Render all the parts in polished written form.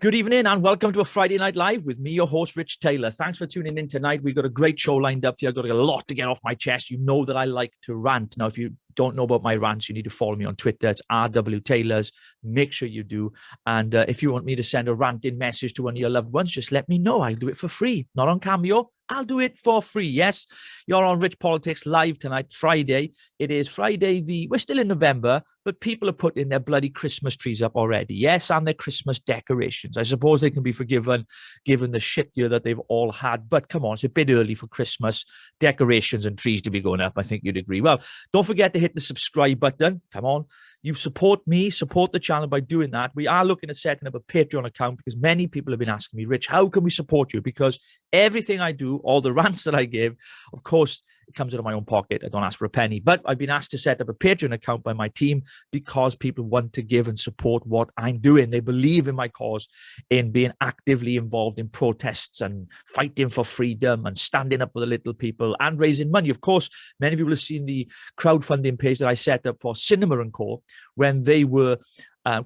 Good evening and welcome to a Friday Night Live with me, your host, Rich Taylor. Thanks for tuning in tonight. We've got a great show lined up here. I've got a lot to get off my chest. You know that I like to rant. Now, if you don't know about my rants, you need to follow me on Twitter. It's RW Taylors. Make sure you do. And if you want me to send a ranting message to one of your loved ones, just let me know. I'll do it for free. Not on Cameo. I'll do it for free. Yes, you're on Rich Politics Live tonight, Friday. It is Friday. We're still in November, but people are putting their bloody Christmas trees up already. Yes, and their Christmas decorations. I suppose they can be forgiven given the shit year that they've all had. But come on, it's a bit early for Christmas decorations and trees to be going up. I think you'd agree. Well, don't forget to hit the subscribe button. Come on. You support me, support the channel by doing that. We are looking at setting up a Patreon account because many people have been asking me, Rich, how can we support you? Because everything I do, all the rants that I give, of course, it comes out of my own pocket. I don't ask for a penny. But I've been asked to set up a Patreon account by my team because people want to give and support what I'm doing. They believe in my cause, in being actively involved in protests and fighting for freedom and standing up for the little people and raising money. Of course, many people have seen the crowdfunding page that I set up for Cinema and Co. when they were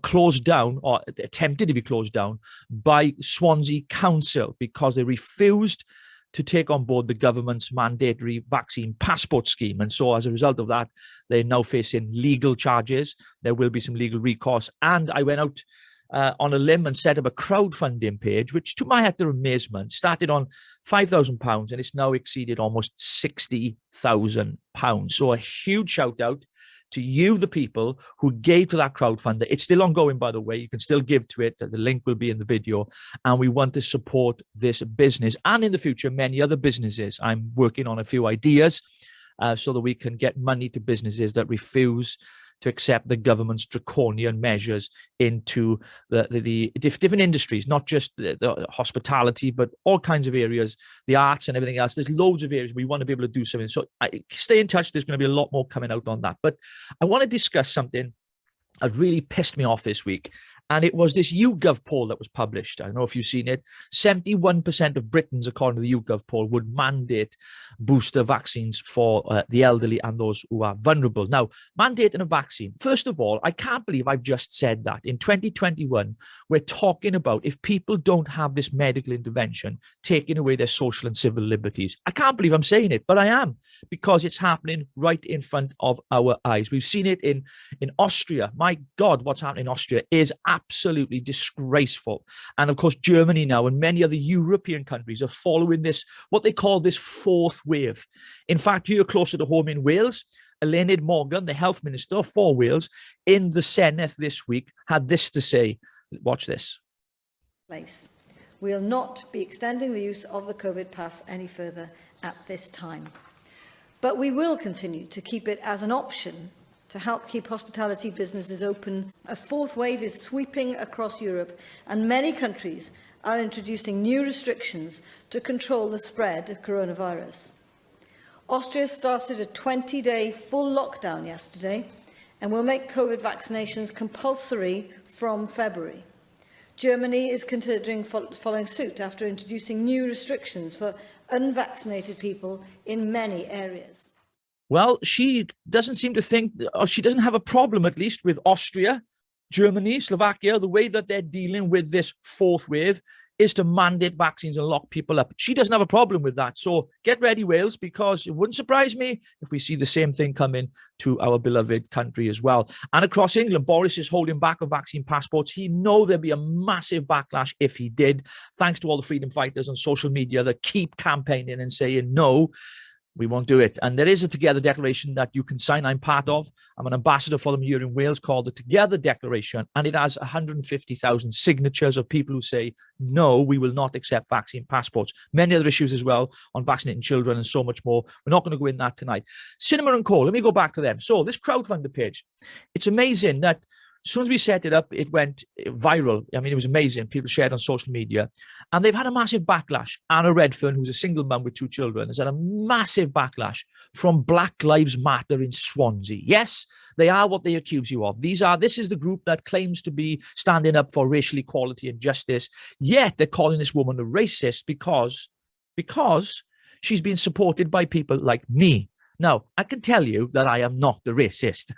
closed down or attempted to be closed down by Swansea Council because they refused to take on board the government's mandatory vaccine passport scheme. And so as a result of that, they're now facing legal charges. There will be some legal recourse. And I went out on a limb and set up a crowdfunding page, which to my utter amazement started on £5,000 and it's now exceeded almost £60,000. So a huge shout out to you, the people who gave to that crowdfunder. It's still ongoing, by the way. You can still give to it. The link will be in the video. And we want to support this business and in the future, many other businesses. I'm working on a few ideas so that we can get money to businesses that refuse to accept the government's draconian measures into the different industries, not just the hospitality, but all kinds of areas, the arts and everything else. There's loads of areas we want to be able to do something. So stay in touch. There's going to be a lot more coming out on that. But I want to discuss something that really pissed me off this week. And it was this YouGov poll that was published. I don't know if you've seen it. 71% of Britons, according to the YouGov poll, would mandate booster vaccines for the elderly and those who are vulnerable. Now, mandating a vaccine, first of all, I can't believe I've just said that. In 2021, we're talking about if people don't have this medical intervention, taking away their social and civil liberties. I can't believe I'm saying it, but I am, because it's happening right in front of our eyes. We've seen it in Austria. My God, what's happening in Austria is absolutely disgraceful. And of course, Germany now and many other European countries are following this, what they call this fourth wave. In fact, here closer to home in Wales, Eluned Morgan, the health minister for Wales, in the Senedd this week, had this to say. Watch this. We'll not be extending the use of the COVID pass any further at this time. But we will continue to keep it as an option to help keep hospitality businesses open. A fourth wave is sweeping across Europe, and many countries are introducing new restrictions to control the spread of coronavirus. Austria started a 20-day full lockdown yesterday and will make COVID vaccinations compulsory from February. Germany is considering following suit after introducing new restrictions for unvaccinated people in many areas. Well, she doesn't seem to think, or she doesn't have a problem, at least, with Austria, Germany, Slovakia. The way that they're dealing with this fourth wave is to mandate vaccines and lock people up. She doesn't have a problem with that. So get ready, Wales, because it wouldn't surprise me if we see the same thing coming to our beloved country as well. And across England, Boris is holding back on vaccine passports. He knows there'd be a massive backlash if he did, thanks to all the freedom fighters on social media that keep campaigning and saying, no, we won't do it. And there is a Together Declaration that you can sign. I'm part of. I'm an ambassador for them here in Wales called the Together Declaration. And it has 150,000 signatures of people who say, no, we will not accept vaccine passports. Many other issues as well on vaccinating children and so much more. We're not going to go in that tonight. Cinema and Co. Let me go back to them. So this crowdfunder page, it's amazing that as soon as we set it up, it went viral. I mean, it was amazing. People shared on social media. And they've had a massive backlash. Anna Redfern, who's a single mum with 2 children, has had a massive backlash from Black Lives Matter in Swansea. Yes, they are what they accuse you of. This is the group that claims to be standing up for racial equality and justice. Yet they're calling this woman a racist because she's been supported by people like me. Now, I can tell you that I am not the racist.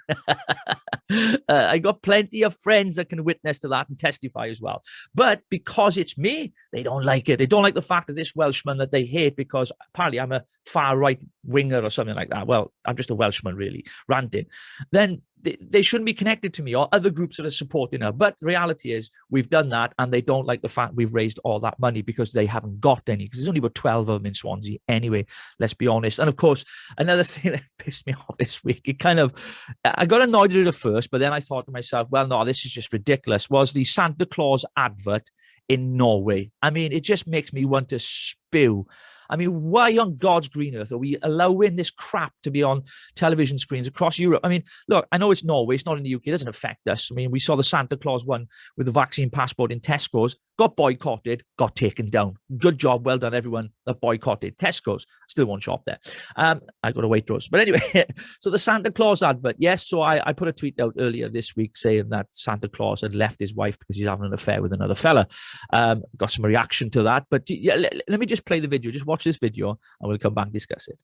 I got plenty of friends that can witness to that and testify as well. But because it's me, they don't like it. They don't like the fact that this Welshman that they hate because apparently I'm a far right winger or something like that. Well, I'm just a Welshman, really, ranting. Then they shouldn't be connected to me or other groups that are supporting her. But reality is we've done that and they don't like the fact we've raised all that money because they haven't got any, because there's only about 12 of them in Swansea anyway, let's be honest. And of course, another thing that pissed me off this week, I got annoyed at it at first, but then I thought to myself, well, no, this is just ridiculous, was the Santa Claus advert in Norway. I mean, it just makes me want to spew. I mean, why on God's green earth are we allowing this crap to be on television screens across Europe? I mean, look, I know it's Norway, it's not in the UK, it doesn't affect us. I mean, we saw the Santa Claus one with the vaccine passport in Tesco's, got boycotted, got taken down. Good job, well done, everyone that boycotted Tesco's. Still won't shop there. I got a Waitrose. But anyway, so the Santa Claus advert, yes, so I put a tweet out earlier this week saying that Santa Claus had left his wife because he's having an affair with another fella. Got some reaction to that. But yeah, let me just play the video. Just watch this video and we'll come back and discuss it.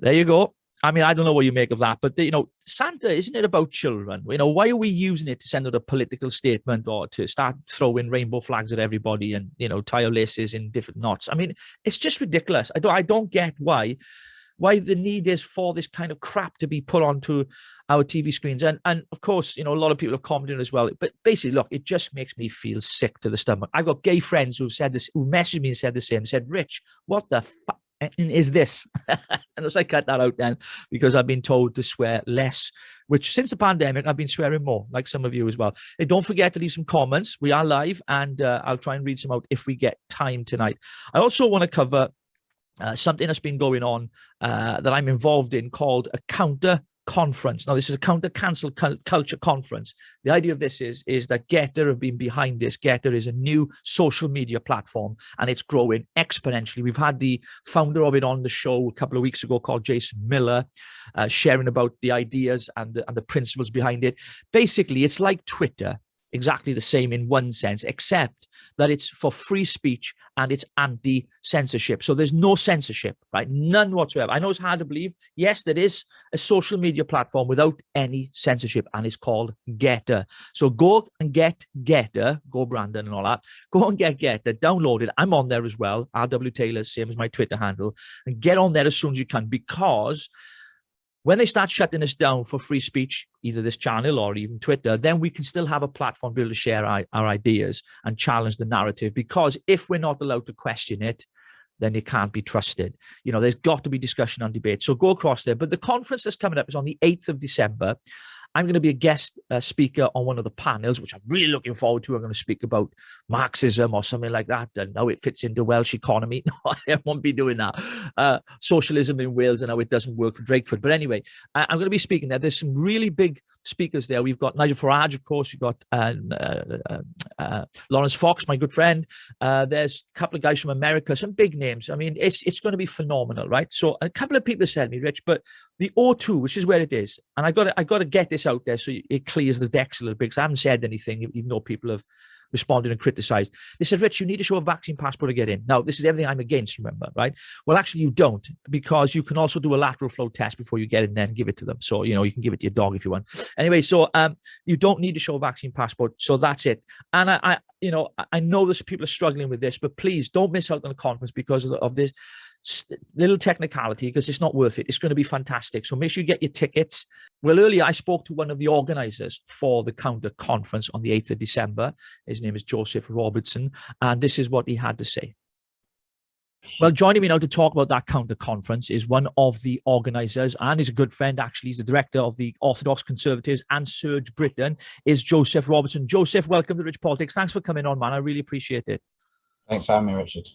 There you go. I mean, I don't know what you make of that, but, Santa, isn't it about children? Why are we using it to send out a political statement or to start throwing rainbow flags at everybody and, tie your laces in different knots? I mean, it's just ridiculous. I don't get why the need is for this kind of crap to be put onto our TV screens. And of course, a lot of people have commented as well. But basically, look, it just makes me feel sick to the stomach. I've got gay friends who said this, who messaged me and said the same, said, Rich, what the fuck is this? And so I cut that out then because I've been told to swear less, which since the pandemic, I've been swearing more, like some of you as well. Hey, don't forget to leave some comments. We are live and I'll try and read some out if we get time tonight. I also want to cover something that's been going on that I'm involved in called a counter conference. Now, this is a counter cancel culture conference. The idea of this is that Getter have been behind this. Getter is a new social media platform and it's growing exponentially. We've had the founder of it on the show a couple of weeks ago called Jason Miller, sharing about the ideas and the principles behind it. Basically, it's like Twitter, exactly the same in one sense, except that it's for free speech and it's anti-censorship. So there's no censorship, right? None whatsoever. I know it's hard to believe. Yes, there is a social media platform without any censorship and it's called Getter. So go and get Getter, go Brandon and all that. Go and get Getter, download it. I'm on there as well. RW Taylor, same as my Twitter handle. And get on there as soon as you can, because when they start shutting us down for free speech, either this channel or even Twitter, then we can still have a platform to be able to share our ideas and challenge the narrative. Because if we're not allowed to question it, then it can't be trusted. There's got to be discussion and debate. So go across there. But the conference that's coming up is on the 8th of December. I'm going to be a guest speaker on one of the panels, which I'm really looking forward to. I'm going to speak about Marxism or something like that and how it fits into Welsh economy. No, I won't be doing that. Socialism in Wales and how it doesn't work for Drakeford. But anyway, I'm going to be speaking there. There's some really big speakers there. We've got Nigel Farage, of course. We've got Lawrence Fox, my good friend. There's a couple of guys from America, some big names. I mean, it's going to be phenomenal, right? So a couple of people said to me, Rich, but the O2, which is where it is, and I got to get this out there so it clears the decks a little bit, because I haven't said anything, even though people have responded and criticized. They said, Rich, you need to show a vaccine passport to get in. Now, this is everything I'm against, remember, right? Well, actually, you don't, because you can also do a lateral flow test before you get in there and give it to them. So, you can give it to your dog if you want. Anyway, so you don't need to show a vaccine passport. So that's it. And I know there's people are struggling with this, but please don't miss out on the conference because of this little technicality, because it's not worth it. It's going to be fantastic. So make sure you get your tickets. Well, earlier I spoke to one of the organizers for the counter conference on the 8th of December. His name is Joseph Robertson, and this is what he had to say. Well, joining me now to talk about that counter conference is one of the organizers, and he's a good friend, actually. He's the director of the Orthodox Conservatives and Surge Britain, is Joseph Robertson. Joseph, welcome to Rich Politics. Thanks for coming on, man. I really appreciate it. Thanks for having me, Richard.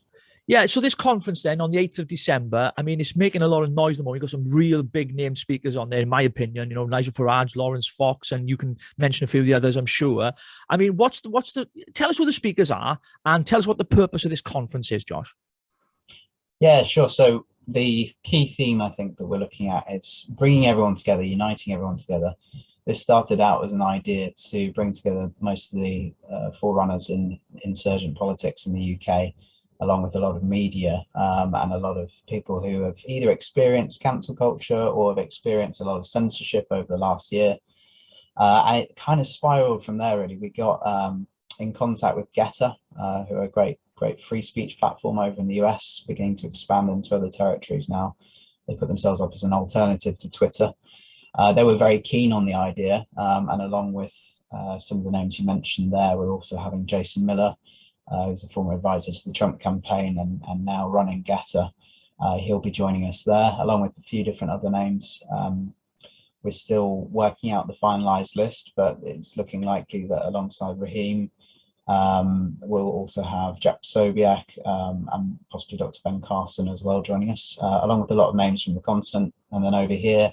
Yeah, so this conference then on the 8th of December, I mean, it's making a lot of noise at the moment. We've got some real big name speakers on there, in my opinion, Nigel Farage, Lawrence Fox, and you can mention a few of the others, I'm sure. I mean, tell us who the speakers are and tell us what the purpose of this conference is, Josh. Yeah, sure. So the key theme I think that we're looking at is bringing everyone together, uniting everyone together this started out as an idea to bring together most of the forerunners in insurgent politics in the UK, along with a lot of media and a lot of people who have either experienced cancel culture or have experienced a lot of censorship over the last year. And it kind of spiraled from there, really. We got in contact with Getter, who are a great free speech platform over in the US, beginning to expand into other territories now. They put themselves up as an alternative to Twitter. They were very keen on the idea, and along with some of the names you mentioned there, we're also having Jason Miller, who's a former advisor to the Trump campaign and now running Getter. He'll be joining us there, along with a few different other names. We're still working out the finalised list, but it's looking likely that alongside Raheem, we'll also have Jack Sobiak and possibly Dr. Ben Carson as well joining us, along with a lot of names from the continent. And then over here,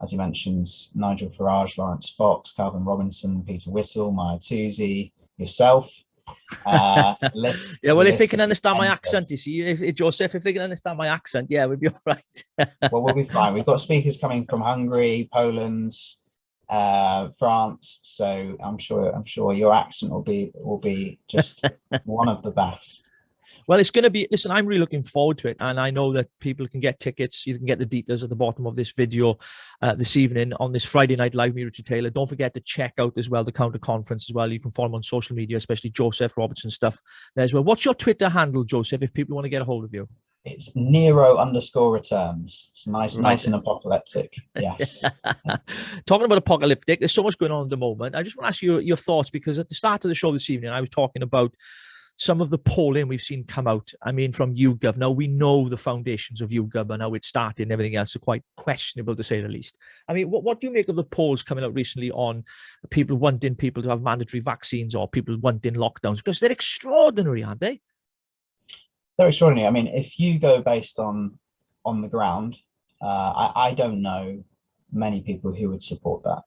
as he mentions, Nigel Farage, Lawrence Fox, Calvin Robinson, Peter Whittle, Maya Toosey, yourself. Yeah, well, if they can understand my accent, you see, if Joseph, if they can understand my accent, yeah, we'll be all right. Well, we'll be fine. We've got speakers coming from Hungary, Poland, France, so I'm sure your accent will be just one of the best. Well, it's going to be, listen, I'm really looking forward to it. And I know that people can get tickets. You can get the details at the bottom of this video this evening on this Friday Night Live, me, Richie Taylor. Don't forget to check out as well the Counter Conference as well. You can follow him on social media, especially Joseph Robertson stuff there as well. What's your Twitter handle, Joseph, if people want to get a hold of you? It's Nero_returns. It's nice and apocalyptic. Yes. Talking about apocalyptic, there's so much going on at the moment. I just want to ask you your thoughts, because at the start of the show this evening, I was talking about some of the polling we've seen come out. I mean, from YouGov. Now, we know the foundations of YouGov and how it started and everything else are quite questionable, to say the least. I mean, what do you make of the polls coming out recently on people wanting people to have mandatory vaccines or people wanting lockdowns? Because they're extraordinary, aren't they? They're extraordinary. I mean, if you go based on the ground, I don't know many people who would support that.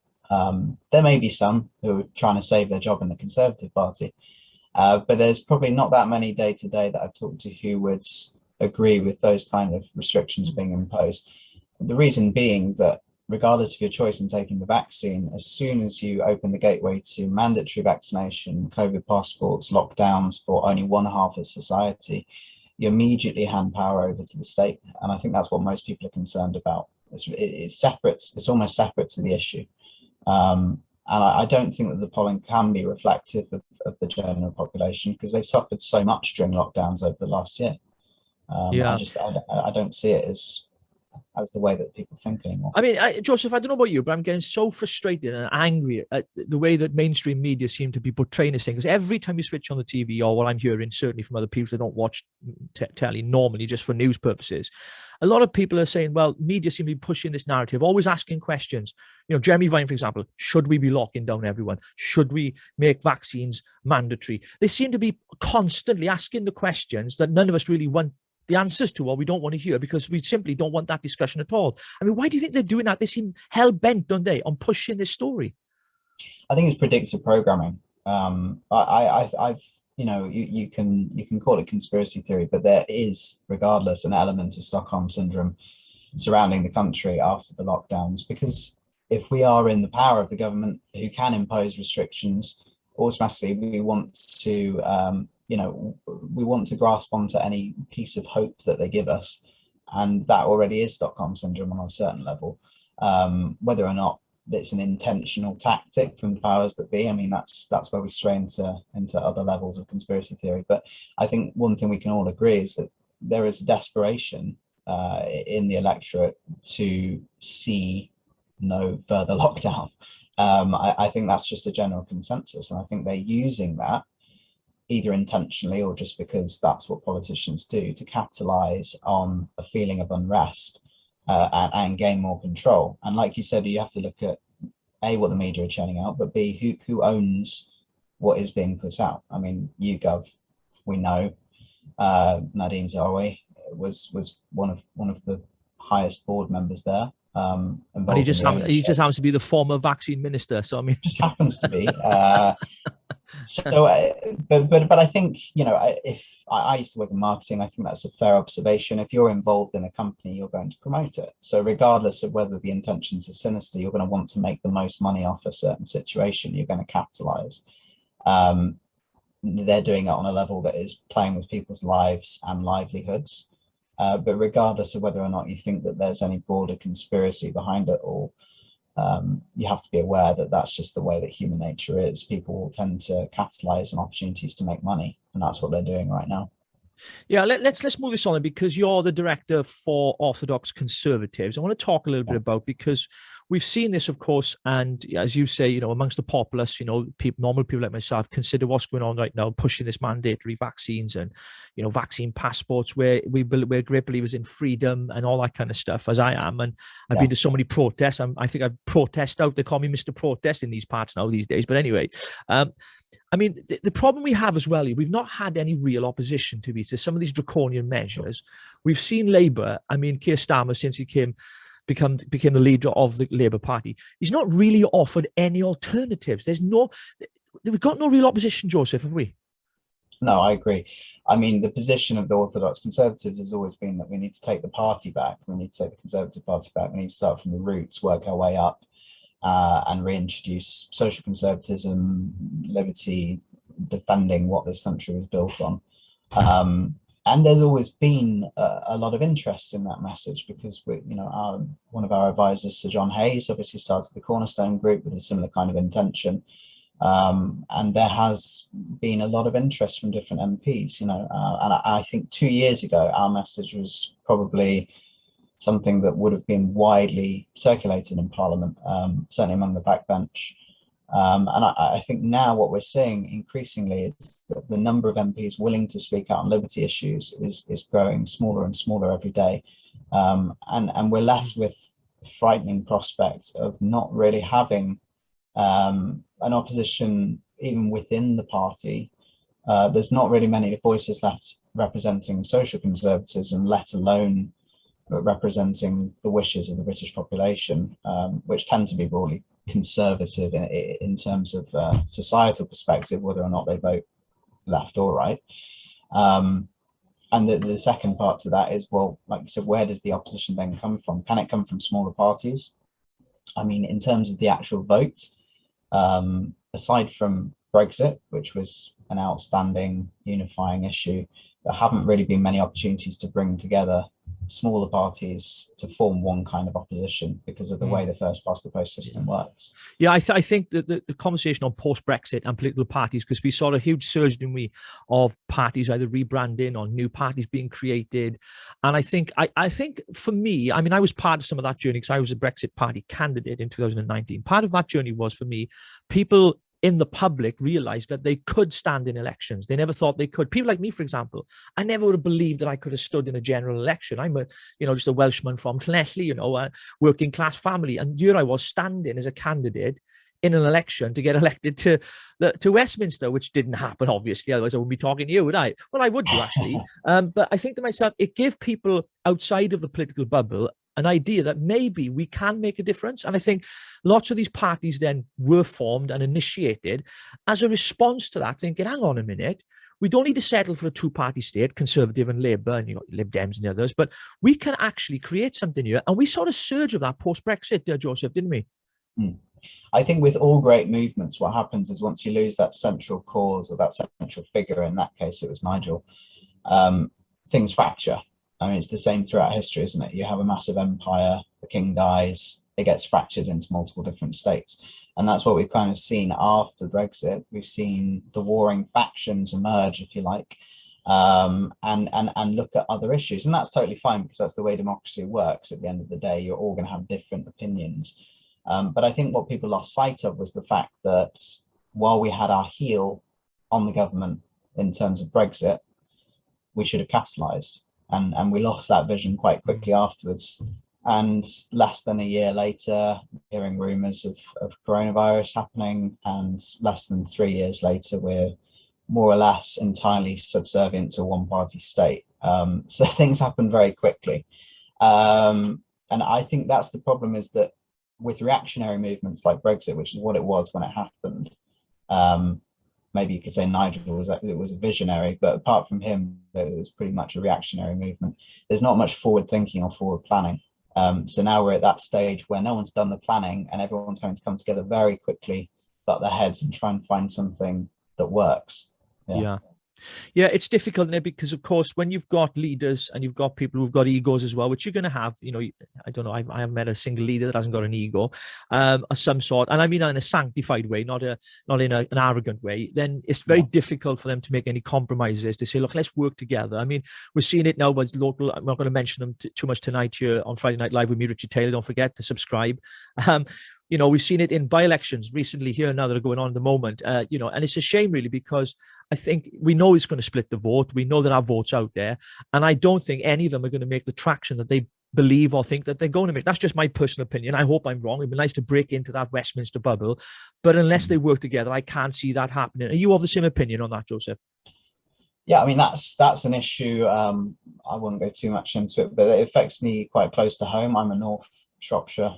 There may be some who are trying to save their job in the Conservative Party, but there's probably not that many day to day that I've talked to who would agree with those kind of restrictions being imposed. The reason being that regardless of your choice in taking the vaccine, as soon as you open the gateway to mandatory vaccination, COVID passports, lockdowns for only one half of society, you immediately hand power over to the state. And I think that's what most people are concerned about. It's separate. It's almost separate to the issue. And I don't think that the polling can be reflective of the general population, because they've suffered so much during lockdowns over the last year. I don't see it as the way that people think anymore. I mean, Joseph, I don't know about you, but I'm getting so frustrated and angry at the way that mainstream media seem to be portraying this thing. Because every time you switch on the TV, or what I'm hearing, certainly from other people that don't watch telly normally just for news purposes, a lot of people are saying, well, media seem to be pushing this narrative, always asking questions. You know, Jeremy Vine, for example, should we be locking down everyone? Should we make vaccines mandatory? They seem to be constantly asking the questions that none of us really want the answers to, or we don't want to hear, because we simply don't want that discussion at all. I mean, why do you think they're doing that? They seem hell-bent, don't they, on pushing this story? I think it's predictive programming. I've you know, you can call it conspiracy theory, but there is, regardless, an element of Stockholm syndrome surrounding the country after the lockdowns, because if we are in the power of the government who can impose restrictions, automatically we want to we want to grasp onto any piece of hope that they give us, and that already is Stockholm syndrome on a certain level. Whether or not it's an intentional tactic from the powers that be, I mean, that's where we stray into other levels of conspiracy theory. But I think one thing we can all agree is that there is desperation in the electorate to see no further lockdown. I think that's just a general consensus, and I think they're using that either intentionally or just because that's what politicians do, to capitalize on a feeling of unrest and gain more control. And like you said, you have to look at A, what the media are churning out, but B, who owns what is being put out. I mean, YouGov, we know, Nadeem Zahawi was one of the highest board members there. And he just happens to be the former vaccine minister. So I mean, just happens to be. So, but I think, you know, if I used to work in marketing, I think that's a fair observation. If you're involved in a company, you're going to promote it. So regardless of whether the intentions are sinister, you're going to want to make the most money off a certain situation. You're going to capitalize. Um, they're doing it on a level that is playing with people's lives and livelihoods. But regardless of whether or not you think that there's any broader conspiracy behind it all, you have to be aware that that's just the way that human nature is. People will tend to capitalize on opportunities to make money, and that's what they're doing right now. Yeah, let's move this on, because you're the director for Orthodox Conservatives. I want to talk a little bit about, because we've seen this, of course, and as you say, you know, amongst the populace, you know, people, normal people like myself, consider what's going on right now, pushing this mandatory vaccines and, you know, vaccine passports, where we're great believers in freedom and all that kind of stuff, as I am. And I've been to so many protests. I think I've protest out. They call me Mr. Protest in these parts now these days. But anyway, I mean, the problem we have as well, we've not had any real opposition to some of these draconian measures. We've seen Labour. I mean, Keir Starmer, since he became the leader of the Labour Party, he's not really offered any alternatives. We've got no real opposition, Joseph, have we? No, I agree. I mean, the position of the Orthodox Conservatives has always been that we need to take the party back. We need to take the Conservative Party back. We need to start from the roots, work our way up, and reintroduce social conservatism, liberty, defending what this country was built on. And there's always been a lot of interest in that message, because one of our advisors, Sir John Hayes, obviously started the Cornerstone Group with a similar kind of intention. And there has been a lot of interest from different MPs, and I think 2 years ago, our message was probably something that would have been widely circulated in Parliament, certainly among the backbench. And I think now what we're seeing increasingly is that the number of MPs willing to speak out on liberty issues is growing smaller and smaller every day. And we're left with a frightening prospect of not really having an opposition even within the party. There's not really many voices left representing social conservatism, let alone representing the wishes of the British population, which tend to be broadly conservative in terms of societal perspective, whether or not they vote left or right. And the second part to that is, well, like you said, where does the opposition then come from? Can it come from smaller parties? I mean, in terms of the actual vote, aside from Brexit, which was an outstanding unifying issue, there haven't really been many opportunities to bring together smaller parties to form one kind of opposition because of the way the first past the post system works. Yeah, I think that the conversation on post-Brexit and political parties, because we saw a huge surge, didn't we, of parties either rebranding or new parties being created. And I think for me, I mean, I was part of some of that journey because I was a Brexit Party candidate in 2019. Part of that journey was, for me, people in the public realized that they could stand in elections. They never thought they could. People like me, for example, I never would have believed that I could have stood in a general election. I'm just a Welshman from Llanelli, a working class family. And here I was standing as a candidate in an election to get elected to Westminster, which didn't happen, obviously. Otherwise, I wouldn't be talking to you, would I? Well, I would do, actually. But I think to myself, it gave people outside of the political bubble an idea that maybe we can make a difference. And I think lots of these parties then were formed and initiated as a response to that, thinking, hang on a minute, we don't need to settle for a two-party state, Conservative and Labour, and Lib Dems and the others, but we can actually create something here. And we saw a surge of that post-Brexit, Joseph, didn't we? I think with all great movements, what happens is once you lose that central cause or that central figure, in that case it was Nigel, things fracture. I mean, it's the same throughout history, isn't it? You have a massive empire, the king dies, it gets fractured into multiple different states. And that's what we've kind of seen after Brexit. We've seen the warring factions emerge, if you like, and look at other issues. And that's totally fine, because that's the way democracy works. At the end of the day, you're all going to have different opinions. But I think what people lost sight of was the fact that while we had our heel on the government in terms of Brexit, we should have capitalised. And we lost that vision quite quickly afterwards. And less than a year later, hearing rumours of coronavirus happening, and less than 3 years later, we're more or less entirely subservient to a one-party state. So things happen very quickly. And I think that's the problem, is that with reactionary movements like Brexit, which is what it was when it happened, maybe you could say Nigel was a visionary, but apart from him, it was pretty much a reactionary movement. There's not much forward thinking or forward planning. So now we're at that stage where no one's done the planning and everyone's having to come together very quickly, butt their heads and try and find something that works. Yeah. Yeah, it's difficult now because, of course, when you've got leaders and you've got people who've got egos as well, which you're going to have, you know, I don't know, I haven't met a single leader that hasn't got an ego of some sort, and I mean in a sanctified way, not in an arrogant way. Then it's very difficult for them to make any compromises. To say, look, let's work together. I mean, we're seeing it now with local. I'm not going to mention them too much tonight here on Friday Night Live with me, Richie Taylor. Don't forget to subscribe. You know, we've seen it in by-elections recently here now that are going on at the moment, you know, and it's a shame really, because I think we know it's going to split the vote. We know that our vote's out there, and I don't think any of them are going to make the traction that they believe or think that they're going to make. That's just my personal opinion. I hope I'm wrong. It'd be nice to break into that Westminster bubble, but unless they work together, I can't see that happening. Are you of the same opinion on that, Joseph? Yeah, I mean, that's an issue. I wouldn't go too much into it, but it affects me quite close to home. I'm a North Shropshire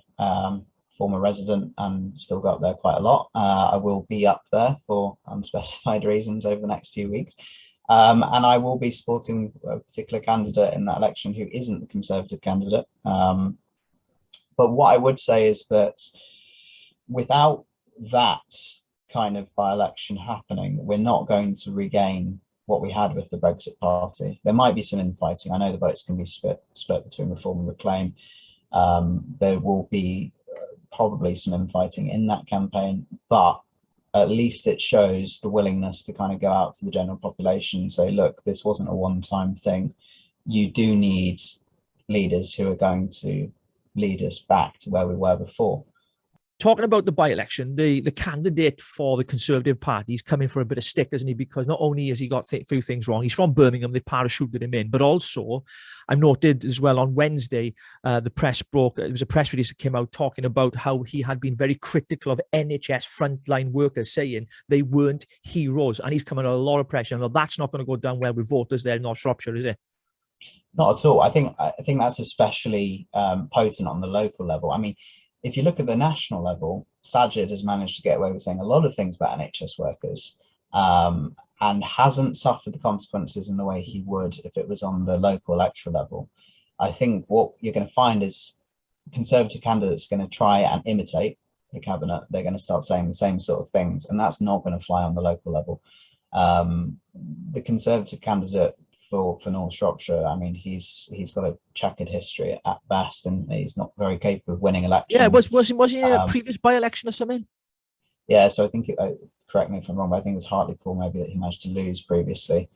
former resident and still go up there quite a lot. I will be up there for unspecified reasons over the next few weeks. And I will be supporting a particular candidate in that election who isn't the Conservative candidate. But what I would say is that without that kind of by-election happening, we're not going to regain what we had with the Brexit Party. There might be some infighting. I know the votes can be split between Reform and Reclaim. There will be probably some infighting in that campaign, but at least it shows the willingness to kind of go out to the general population and say, look, this wasn't a one-time thing. You do need leaders who are going to lead us back to where we were before. Talking about the by-election, the candidate for the Conservative Party is coming for a bit of stick, isn't he? Because not only has he got a few things wrong, he's from Birmingham, they parachuted him in, but also I noted as well on Wednesday, the press broke, it was a press release that came out talking about how he had been very critical of NHS frontline workers, saying they weren't heroes, and he's coming under a lot of pressure. Now, that's not going to go down well with voters there in North Shropshire, is it? Not at all. I think that's especially potent on the local level. I mean, if you look at the national level, Sajid has managed to get away with saying a lot of things about NHS workers and hasn't suffered the consequences in the way he would if it was on the local electoral level. I think what you're going to find is Conservative candidates are going to try and imitate the cabinet. They're going to start saying the same sort of things, and that's not going to fly on the local level. The Conservative candidate for North Shropshire, I mean, he's got a checkered history at best, and he's not very capable of winning elections. Yeah, was he in a previous by-election or something? Yeah, so I think, correct me if I'm wrong, but I think it was Hartlepool maybe that he managed to lose previously.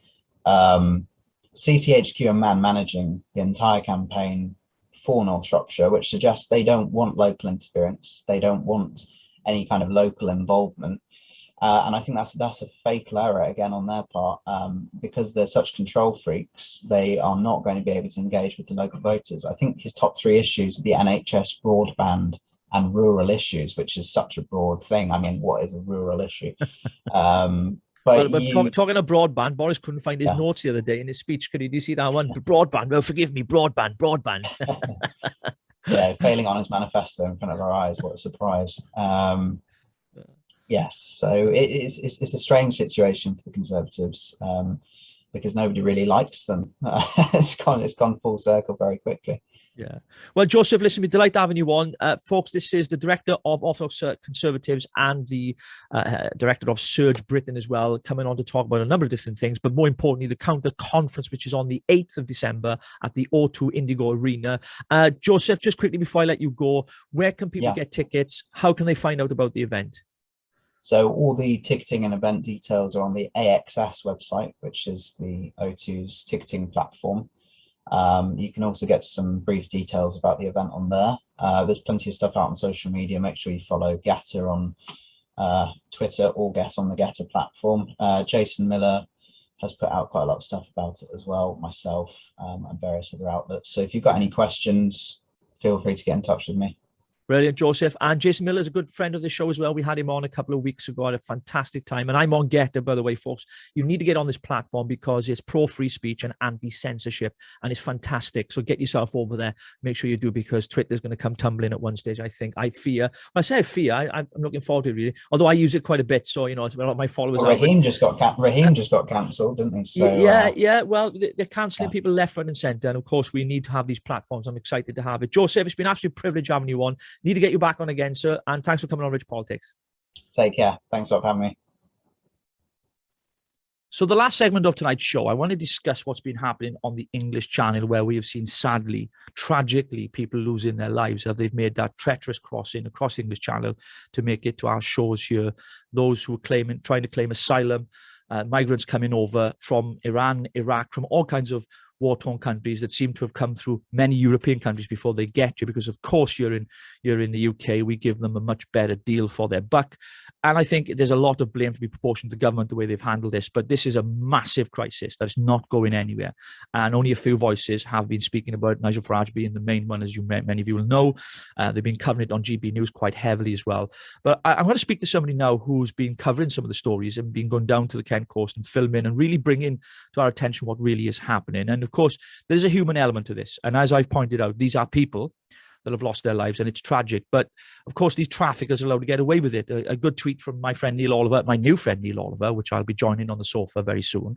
CCHQ are managing the entire campaign for North Shropshire, which suggests they don't want local interference. They don't want any kind of local involvement. And I think that's a fatal error again on their part, because they're such control freaks. They are not going to be able to engage with the local voters. I think his top three issues are the NHS, broadband, and rural issues, which is such a broad thing. I mean, what is a rural issue? But talking of broadband, Boris couldn't find his notes the other day in his speech. Did you see that one? Broadband. Well, forgive me, broadband. Yeah, failing on his manifesto in front of our eyes. What a surprise. Yes, so it's a strange situation for the Conservatives because nobody really likes them. It's gone full circle very quickly. Yeah. Well, Joseph, listen, we're delighted having you on. Folks, this is the Director of Orthodox Conservatives and the Director of Surge Britain as well, coming on to talk about a number of different things, but more importantly, the Counter Conference, which is on the 8th of December at the O2 Indigo Arena. Joseph, just quickly before I let you go, where can people get tickets? How can they find out about the event? So all the ticketing and event details are on the AXS website, which is the O2's ticketing platform. You can also get some brief details about the event on there. There's plenty of stuff out on social media. Make sure you follow Getter on Twitter or Guess on the Getter platform. Jason Miller has put out quite a lot of stuff about it as well, myself and various other outlets. So if you've got any questions, feel free to get in touch with me. Brilliant, Joseph. And Jason Miller's a good friend of the show as well. We had him on a couple of weeks ago. Had a fantastic time. And I'm on Getter, by the way, folks. You need to get on this platform because it's pro-free speech and anti-censorship, and it's fantastic. So get yourself over there. Make sure you do, because Twitter's going to come tumbling at one stage, I think. I fear. When I say I fear, I'm looking forward to it, really. Although I use it quite a bit, so, you know, it's a lot of my followers well, are. Raheem just got cancelled, didn't he? So, yeah. Well, they're cancelling people left, right, and centre. And of course, we need to have these platforms. I'm excited to have it. Joseph, it's been an absolute privilege having you on. Need to get you back on again, sir. And thanks for coming on Rich Politics. Take care. Thanks a lot for having me. So the last segment of tonight's show, I want to discuss what's been happening on the English Channel, where we have seen, sadly, tragically, people losing their lives as they've made that treacherous crossing across the English Channel to make it to our shores here. Those who are trying to claim asylum, migrants coming over from Iran, Iraq, from all kinds of war-torn countries that seem to have come through many European countries before they get you, because of course you're in the UK. We give them a much better deal for their buck. And I think there's a lot of blame to be proportioned to the government the way they've handled this, but this is a massive crisis that is not going anywhere. And only a few voices have been speaking about it, Nigel Farage being the main one, as many of you will know. They've been covering it on GB News quite heavily as well. But I'm going to speak to somebody now who's been covering some of the stories and been going down to the Kent coast and filming and really bringing to our attention what really is happening. And of course, there's a human element to this. And as I've pointed out, these are people that have lost their lives, and it's tragic. But of course, these traffickers are allowed to get away with it. A good tweet from my friend Neil Oliver, my new friend Neil Oliver, which I'll be joining on the sofa very soon,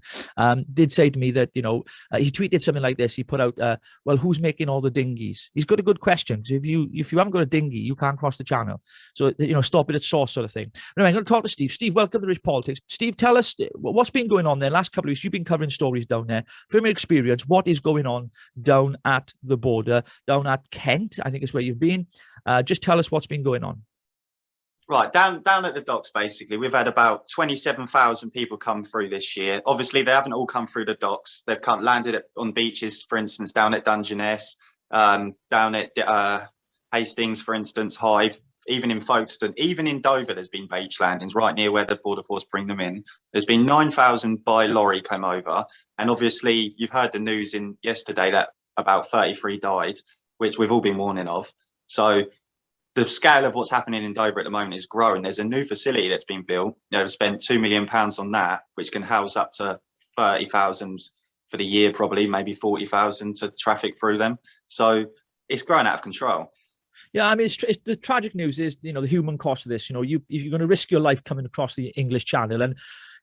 did say to me that, you know, he tweeted something like this. He put out, well, who's making all the dinghies? He's got a good question, because if you haven't got a dinghy, you can't cross the channel. So, you know, stop it at source, sort of thing. Anyway, I'm going to talk to Steve. Steve, welcome to Rich Politics. Steve, tell us what's been going on there last couple of weeks. You've been covering stories down there. From your experience, what is going on down at the border, down at Kent, I think is where you've been. Just tell us what's been going on. Right, down at the docks, basically, we've had about 27,000 people come through this year. Obviously, they haven't all come through the docks. They've landed on beaches, for instance, down at Dungeness, down at Hastings, for instance, Hythe, even in Folkestone, even in Dover, there's been beach landings right near where the Border Force bring them in. There's been 9,000 by lorry come over. And obviously, you've heard the news yesterday that about 33 died, which we've all been warning of. So the scale of what's happening in Dover at the moment is growing. There's a new facility that's been built. They've spent £2 million on that, which can house up to 30,000 for the year, probably maybe 40,000 to traffic through them. So it's growing out of control. Yeah, I mean, the tragic news is, you know, the human cost of this. You know, you're going to risk your life coming across the English Channel, and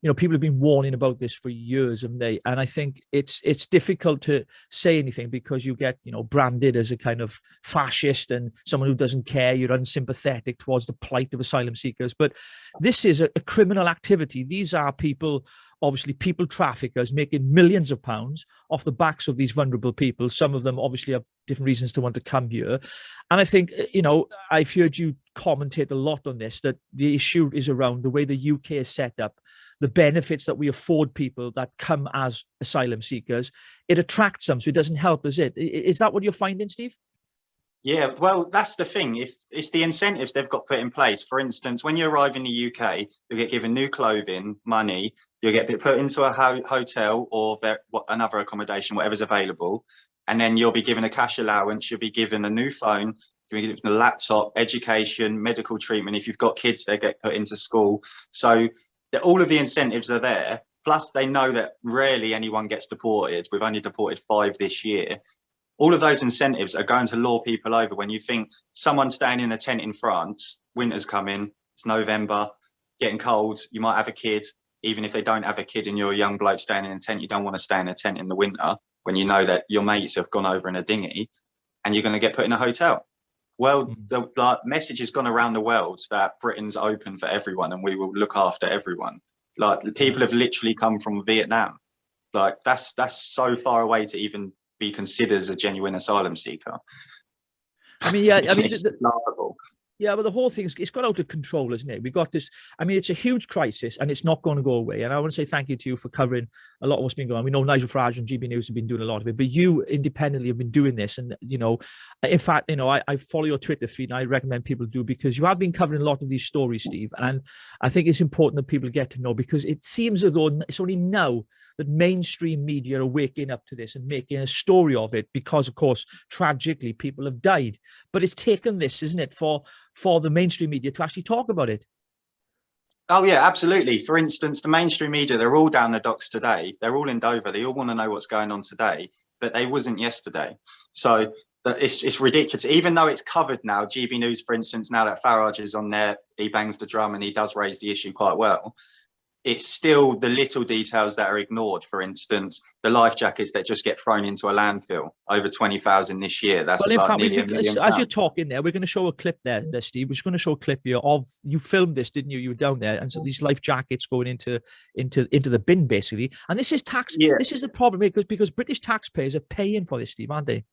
you know, people have been warning about this for years, and I think it's difficult to say anything because you get, you know, branded as a kind of fascist and someone who doesn't care. You're unsympathetic towards the plight of asylum seekers, but this is a criminal activity. These are people, obviously people traffickers, making millions of pounds off the backs of these vulnerable people. Some of them obviously have different reasons to want to come here. And I think, you know, I've heard you commentate a lot on this, that the issue is around the way the UK is set up, the benefits that we afford people that come as asylum seekers. It attracts them, so it doesn't help, is it? Is that what you're finding, Steve? Yeah, well, that's the thing. If it's the incentives they've got put in place. For instance, when you arrive in the UK, you get given new clothing, money, you get put into a hotel or another accommodation, whatever's available. And then you'll be given a cash allowance, you'll be given a new phone, you'll be given a laptop, education, medical treatment. If you've got kids, they get put into school. So all of the incentives are there. Plus, they know that rarely anyone gets deported. We've only deported 5 this year. All of those incentives are going to lure people over. When you think someone staying in a tent in France, winter's coming, it's November, getting cold, you might have a kid. Even if they don't have a kid and you're a young bloke staying in a tent, you don't want to stay in a tent in the winter when you know that your mates have gone over in a dinghy and you're going to get put in a hotel. Well, the message has gone around the world that Britain's open for everyone and we will look after everyone. Like, people have literally come from Vietnam. Like, that's so far away to even be considered as a genuine asylum seeker. I mean, yeah, I mean, it's laughable. Yeah, but the whole thing, it's got out of control, isn't it? We've got this, I mean, it's a huge crisis and it's not going to go away. And I want to say thank you to you for covering a lot of what's been going on. We know Nigel Farage and GB News have been doing a lot of it, but you independently have been doing this. And, you know, in fact, you know, I follow your Twitter feed and I recommend people do, because you have been covering a lot of these stories, Steve. And I think it's important that people get to know, because it seems as though it's only now that mainstream media are waking up to this and making a story of it, because, of course, tragically, people have died. But it's taken this, isn't it, for the mainstream media to actually talk about it. Oh yeah, absolutely. For instance, the mainstream media, they're all down the docks today. They're all in Dover. They all want to know what's going on today, but they wasn't yesterday. So it's ridiculous. Even though it's covered now, GB News, for instance, now that Farage is on there, he bangs the drum and he does raise the issue quite well. It's still the little details that are ignored. For instance, the life jackets that just get thrown into a landfill, over 20,000 this year. That's well, in like fact, nearly £1 million. as you're talking there, we're going to show a clip there, Steve. We're just going to show a clip here of, you filmed this, didn't you? You were down there, and so these life jackets going into the bin, basically. And this is tax. Yeah. This is the problem, because British taxpayers are paying for this, Steve, aren't they?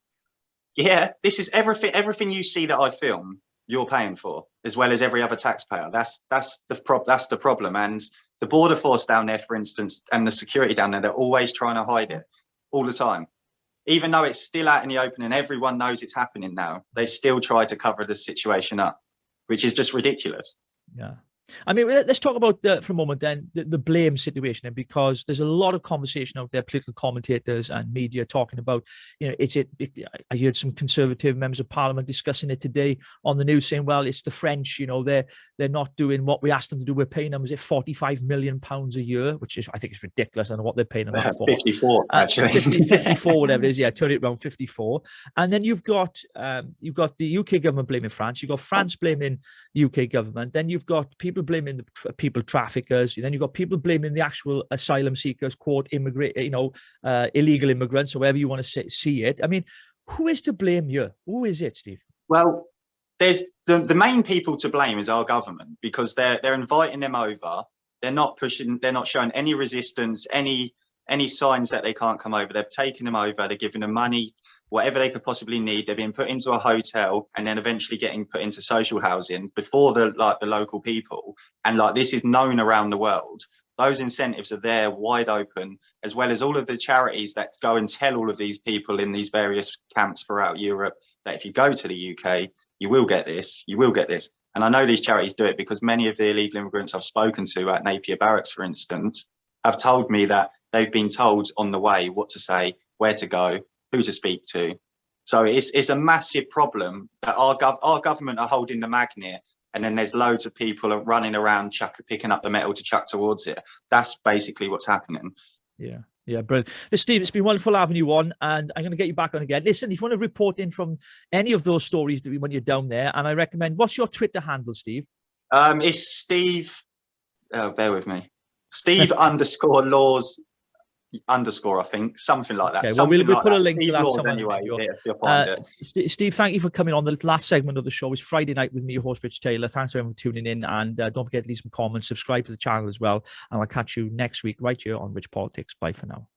Yeah, this is everything you see that I film, you're paying for, as well as every other taxpayer. That's the problem. And the border force down there, for instance, and the security down there, they're always trying to hide it all the time. Even though it's still out in the open and everyone knows it's happening now, they still try to cover the situation up, which is just ridiculous. Yeah. I mean, let's talk about for a moment then the blame situation, because there's a lot of conversation out there, political commentators and media talking about, you know, I heard some Conservative members of Parliament discussing it today on the news, saying, well, it's the French, you know, they're not doing what we asked them to do. We're paying them, is it £45 million a year, which is, I think, it's ridiculous. I don't know what they're paying them for. 54, actually. 54, whatever it is. Yeah, turn it around, 54. And then you've got the UK government blaming France. You've got France blaming the UK government. Then you've got people blaming the people traffickers. Then you've got people blaming the actual asylum seekers, quote, illegal immigrants, or whatever you want to see it. I mean, who is to blame here? Who is it, Steve? Well, there's the main people to blame is our government, because they're inviting them over. They're not pushing. They're not showing any resistance, any signs that they can't come over. They're taking them over. They're giving them money, whatever they could possibly need. They're being put into a hotel and then eventually getting put into social housing before the local people. And this is known around the world. Those incentives are there, wide open, as well as all of the charities that go and tell all of these people in these various camps throughout Europe that if you go to the UK, you will get this, you will get this. And I know these charities do it because many of the illegal immigrants I've spoken to at Napier Barracks, for instance, have told me that they've been told on the way what to say, where to go, who to speak to. So it's a massive problem that our government are holding the magnet, and then there's loads of people are running around picking up the metal to chuck towards it. That's basically what's happening. Yeah. Yeah, brilliant. Steve, it's been wonderful having you on, and I'm going to get you back on again. Listen, if you want to report in from any of those stories when you're down there, and I recommend, what's your Twitter handle, Steve? It's Steve, bear with me, Steve _laws_ I think, something like that. Okay, well, we'll put a link Steve to that Laws somewhere. anyway. If you'll find it. Steve, thank you for coming on. The last segment of the show is Friday Night with me, your host, Rich Taylor. Thanks everyone for tuning in, and don't forget to leave some comments, subscribe to the channel as well, and I'll catch you next week right here on Rich Politics. Bye for now.